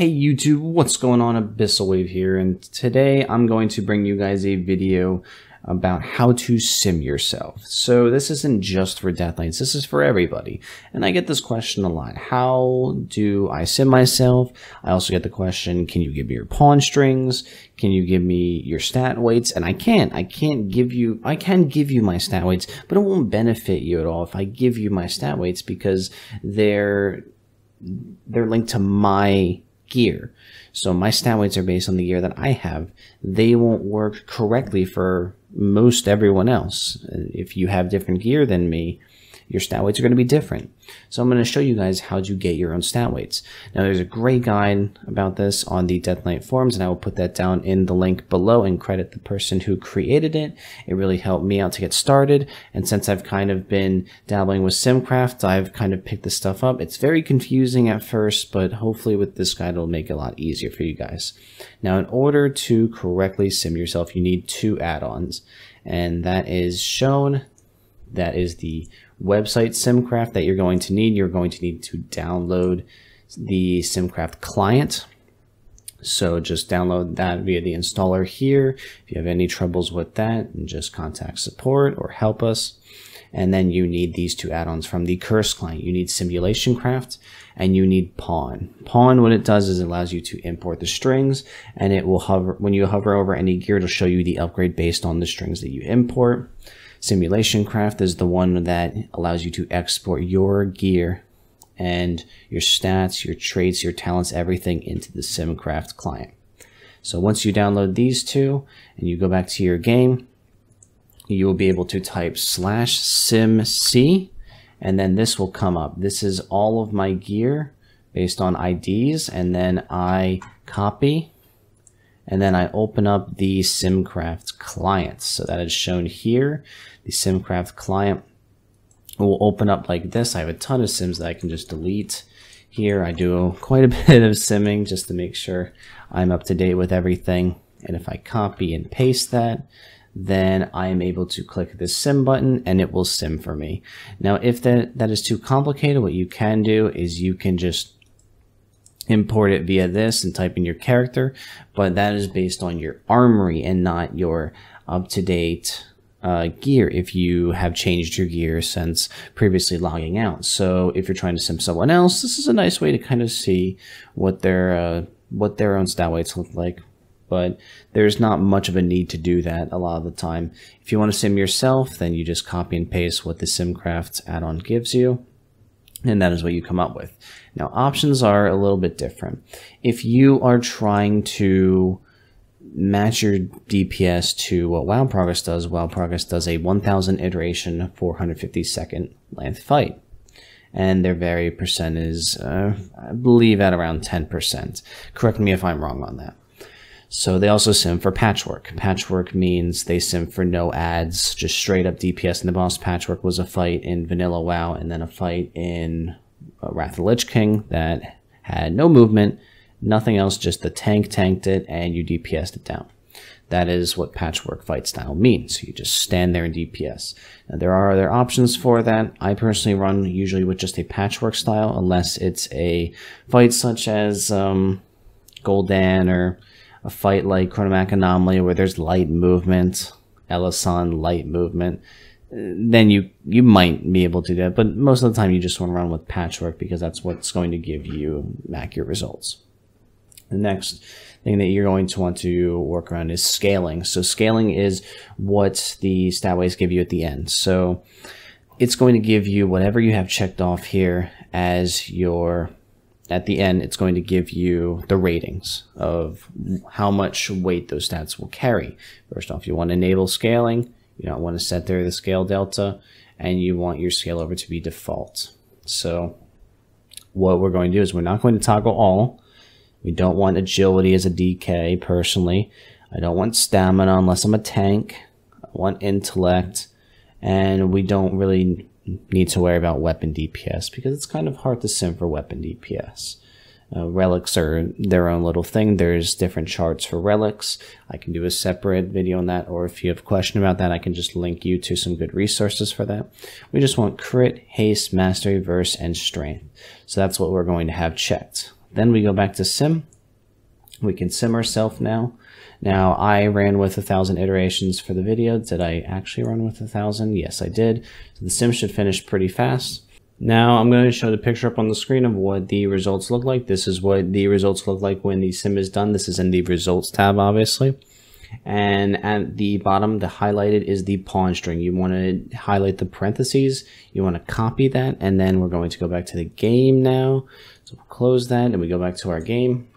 Hey YouTube, what's going on? Abyssalwave here, and today I'm going to bring you guys a video about how to sim yourself. So this isn't just for Death Knights, this is for everybody. And I get this question a lot. How do I sim myself? I also get the question, can you give me your pawn strings? Can you give me your stat weights? And I can give you my stat weights, but it won't benefit you at all if I give you my stat weights because they're linked to my gear. So my stat weights are based on the gear that I have. They won't work correctly for most everyone else. If you have different gear than me, your stat weights are going to be different. So I'm going to show you guys how to get your own stat weights. Now there's a great guide about this on the Death Knight forums, and I will put that down in the link below and credit the person who created it. It really helped me out to get started, and since I've kind of been dabbling with Simcraft, I've kind of picked this stuff up. It's very confusing at first, but hopefully with this guide it'll make it a lot easier for you guys. Now in order to correctly sim yourself, you need two add-ons, and that is shown. That is the website Simcraft that you're going to need. You're going to need to download the Simcraft Client. So just download that via the installer here. If you have any troubles with that, just contact support or help us. And then you need these two add-ons from the Curse Client. You need Simulation Craft and you need Pawn. Pawn, what it does is it allows you to import the strings, and it will hover, when you hover over any gear, it'll show you the upgrade based on the strings that you import. Simulation Craft is the one that allows you to export your gear and your stats, your traits, your talents, everything into the Simcraft client. So once you download these two and you go back to your game, you will be able to type /simc, and then this will come up. This is all of my gear based on IDs, and then I copy, and then I open up the Simcraft client. So that is shown here. The Simcraft client will open up like this. I have a ton of sims that I can just delete. Here I do quite a bit of simming just to make sure I'm up to date with everything. And if I copy and paste that, then I am able to click this sim button and it will sim for me. Now if that is too complicated, what you can do is you can just import it via this and type in your character, but that is based on your armory and not your up-to-date gear if you have changed your gear since previously logging out. So if you're trying to sim someone else, this is a nice way to kind of see what their own stat weights look like. But there's not much of a need to do that a lot of the time. If you want to sim yourself, then you just copy and paste what the Simcraft add-on gives you, and that is what you come up with. Now options are a little bit different. If you are trying to match your DPS to what WoW Progress does, WoW Progress does a 1000 iteration 450 second length fight, and their vary percent is I believe at around 10%. Correct me if I'm wrong on that. So they also sim for Patchwork. Patchwork means they sim for no ads, just straight up DPS in the boss. Patchwork was a fight in vanilla WoW and then a fight in Wrath of the Lich King that had no movement, nothing else, just the tank tanked it and you DPS'd it down. That is what Patchwork fight style means. You just stand there and DPS. Now, there are other options for that. I personally run usually with just a Patchwork style, unless it's a fight such as Gul'dan, or a fight like Chronomac Anomaly where there's light movement, Elasan light movement. Then you might be able to do that, but most of the time you just want to run with Patchwork because that's what's going to give you accurate results. The next thing that you're going to want to work around is scaling. So scaling is what the stat weights give you at the end. So it's going to give you whatever you have checked off here as your, at the end, it's going to give you the ratings of how much weight those stats will carry. First off, you want to enable scaling. You don't want to set there the scale delta, and you want your scale over to be default. So what we're going to do is we're not going to toggle all. We don't want agility as a DK personally. I don't want stamina unless I'm a tank. I want intellect, and we don't really need to worry about weapon DPS because it's kind of hard to sim for weapon DPS. Relics are their own little thing. There's different charts for relics. I can do a separate video on that, or if you have a question about that, I can just link you to some good resources for that. We just want crit, haste, mastery, verse, and strength. So that's what we're going to have checked. Then we go back to sim. We can sim ourselves now. Now I ran with 1,000 iterations for the video. Did I actually run with 1,000? Yes, I did. So the sim should finish pretty fast. Now I'm going to show the picture up on the screen of what the results look like. This is what the results look like when the sim is done. This is in the results tab, obviously. And at the bottom, the highlighted is the pawn string. You want to highlight the parentheses. You want to copy that. And then we're going to go back to the game now. So we'll close that and we go back to our game.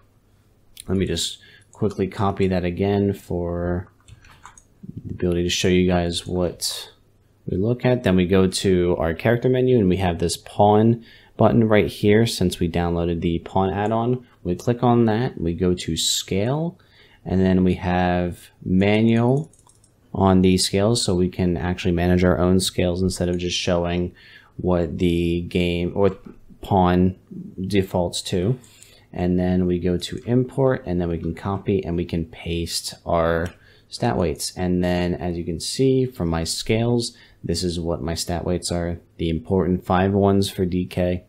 Let me just quickly copy that again for the ability to show you guys what we look at. Then we go to our character menu and we have this pawn button right here since we downloaded the pawn add-on. We click on that, we go to scale, and then we have manual on the scales so we can actually manage our own scales instead of just showing what the game or pawn defaults to. And then we go to import, and then we can copy and we can paste our stat weights. And then as you can see from my scales, this is what my stat weights are. The important 5 ones for DK.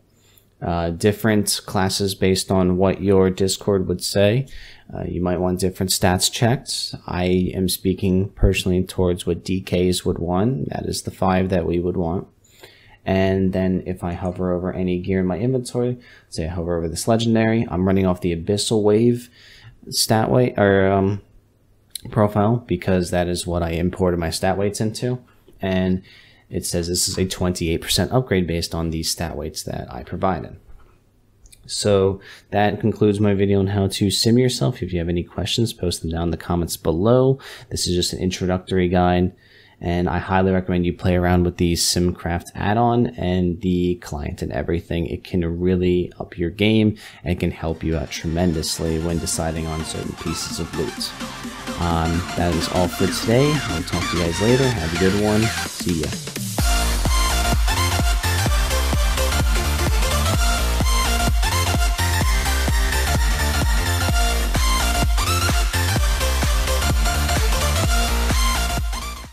Different classes based on what your Discord would say. You might want different stats checked. I am speaking personally towards what DKs would want. That is the 5 that we would want. And then if I hover over any gear in my inventory, say I hover over this legendary, I'm running off the Abyssalwave stat weight or profile because that is what I imported my stat weights into. And it says this is a 28% upgrade based on these stat weights that I provided. So that concludes my video on how to sim yourself. If you have any questions, post them down in the comments below. This is just an introductory guide. And I highly recommend you play around with the Simcraft add-on and the client and everything. It can really up your game and it can help you out tremendously when deciding on certain pieces of loot. That is all for today. I'll talk to you guys later. Have a good one. See ya.